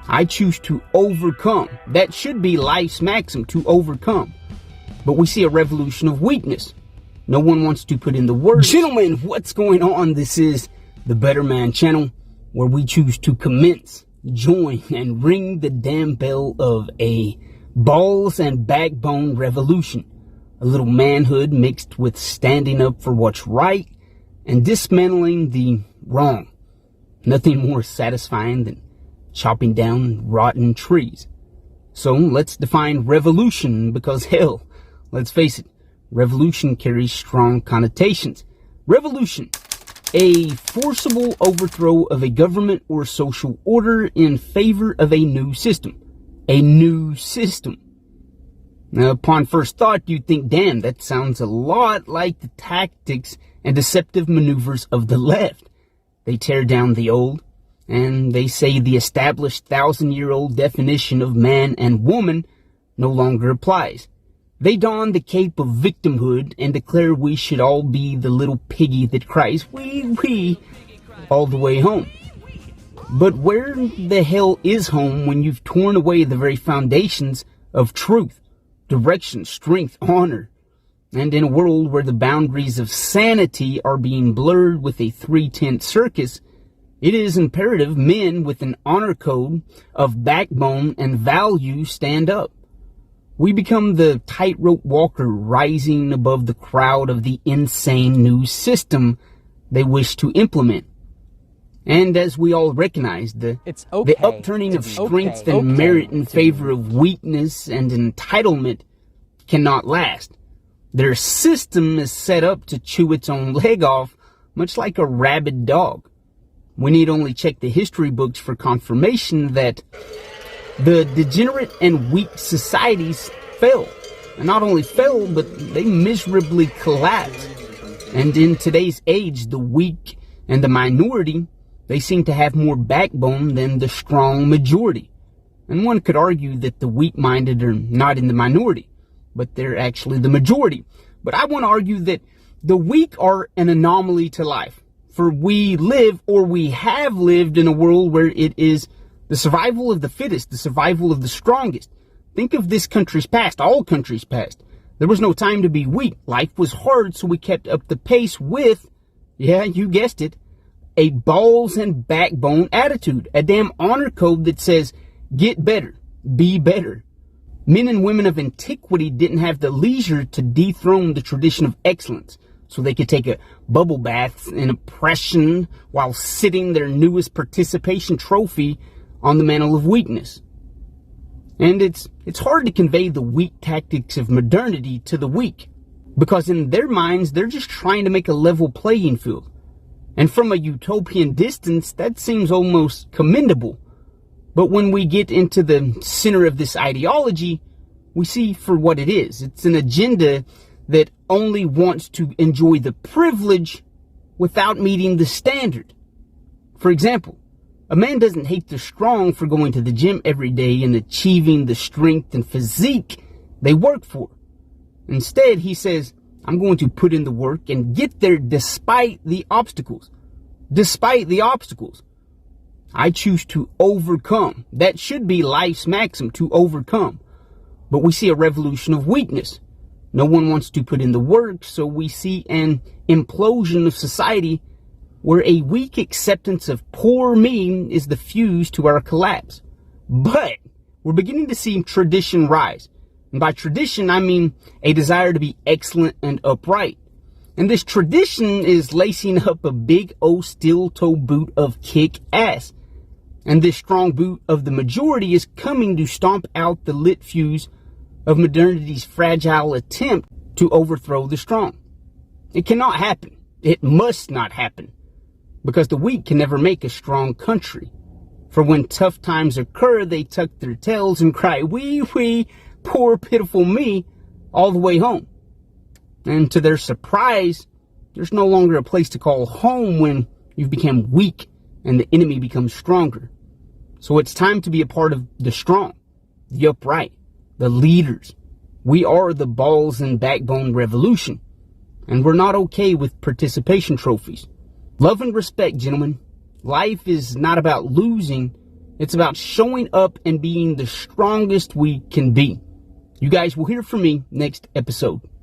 I choose to overcome. That should be life's maxim, to overcome. But we see a revolution of weakness. No one wants to put in the work. Gentlemen, what's going on? This is the Better Man channel, where we choose to commence, join, and ring the damn bell of a balls and backbone revolution. A little manhood mixed with standing up for what's right and dismantling the wrong. Nothing more satisfying than chopping down rotten trees. So let's define revolution, because hell, let's face it, revolution carries strong connotations. Revolution, a forcible overthrow of a government or social order in favor of a new system. A new system. Now, upon first thought, you'd think, damn, that sounds a lot like the tactics and deceptive maneuvers of the left. They tear down the old, and they say the established 1,000-year-old definition of man and woman no longer applies. They don the cape of victimhood and declare we should all be the little piggy that cries, wee, wee, all the way home. But where the hell is home when you've torn away the very foundations of truth, direction, strength, honor? And in a world where the boundaries of sanity are being blurred with a 3-tent circus, it is imperative men with an honor code of backbone and value stand up. We become the tightrope walker rising above the crowd of the insane new system they wish to implement. And as we all recognize, the upturning of strength and merit in favor of weakness and entitlement cannot last. Their system is set up to chew its own leg off, much like a rabid dog. We need only check the history books for confirmation that the degenerate and weak societies fell. And not only fell, but they miserably collapsed. And in today's age, the weak and the minority, they seem to have more backbone than the strong majority. And one could argue that the weak-minded are not in the minority, but they're actually the majority. But I want to argue that the weak are an anomaly to life. For we live, or we have lived, in a world where it is the survival of the fittest, the survival of the strongest. Think of this country's past, all countries past. There was no time to be weak. Life was hard, so we kept up the pace with, yeah, you guessed it, a balls and backbone attitude. A damn honor code that says, get better, be better. Men and women of antiquity didn't have the leisure to dethrone the tradition of excellence, so they could take a bubble bath in oppression while sitting their newest participation trophy on the mantle of weakness. And it's hard to convey the weak tactics of modernity to the weak, because in their minds, they're just trying to make a level playing field. And from a utopian distance, that seems almost commendable. But when we get into the center of this ideology, we see for what it is. It's an agenda that only wants to enjoy the privilege without meeting the standard. For example, a man doesn't hate the strong for going to the gym every day and achieving the strength and physique they work for. Instead, he says, I'm going to put in the work and get there despite the obstacles. Despite the obstacles. I choose to overcome. That should be life's maxim, to overcome. But we see a revolution of weakness. No one wants to put in the work, so we see an implosion of society where a weak acceptance of poor me is the fuse to our collapse. But we're beginning to see tradition rise. And by tradition, I mean a desire to be excellent and upright. And this tradition is lacing up a big old steel-toe boot of kick ass. And this strong boot of the majority is coming to stomp out the lit fuse of modernity's fragile attempt to overthrow the strong. It cannot happen. It must not happen. Because the weak can never make a strong country. For when tough times occur, they tuck their tails and cry, wee, wee, poor pitiful me, all the way home. And to their surprise, there's no longer a place to call home when you've become weak and the enemy becomes stronger. So it's time to be a part of the strong, the upright, the leaders. We are the balls and backbone revolution. And we're not okay with participation trophies. Love and respect, gentlemen. Life is not about losing. It's about showing up and being the strongest we can be. You guys will hear from me next episode.